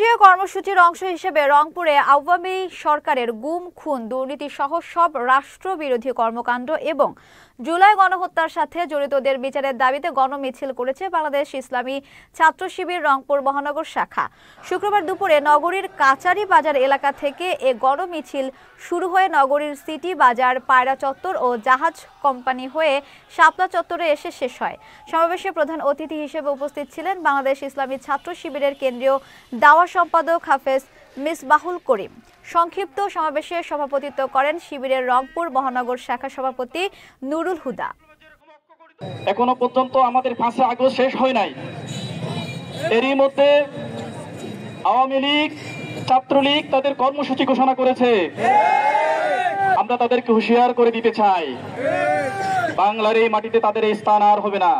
কেন্দ্রীয় কর্মসূচির অংশ হিসেবে রংপুরে আওয়ামী সরকারের গুম, খুন, দুর্নীতি সহ সব রাষ্ট্রবিরোধী কর্মকাণ্ড এবং জুলাই গণহত্যার সাথে জড়িতদের বিচারের দাবিতে গণমিছিল করেছে বাংলাদেশ ইসলামী ছাত্র শিবির রংপুর মহানগর শাখা। শুক্রবার দুপুরে নগরীর কাচারি বাজার এলাকা থেকে এ গণমিছিল শুরু হয়ে নগরীর সিটি বাজার, পায়রা চত্বর ও জাহাজ কোম্পানি হয়ে শাপলা চত্বরে এসে শেষ হয়। সমাবেশে প্রধান অতিথি হিসেবে উপস্থিত ছিলেন বাংলাদেশ ইসলামী ছাত্র শিবিরের কেন্দ্রীয় দাওয়া সম্পাদক হাফেজ মিসবাহুল করিম। সংক্ষিপ্ত সমাবেশে সভাপতিত্ব করেন শিবিরের রংপুর মহানগর শাখা সভাপতি নুরুল হুদা। এখনো পর্যন্ত আমাদের 5 আগস্ট শেষ হয় নাই। এরই মধ্যে আওয়ামী লীগ, ছাত্রলীগ তাদের কর্মসূচি ঘোষণা করেছে। আমরা তাদেরকে হুঁশিয়ার করে দিতে চাই, বাংলার এই মাটিতে তাদের এই স্থান আর হবে না।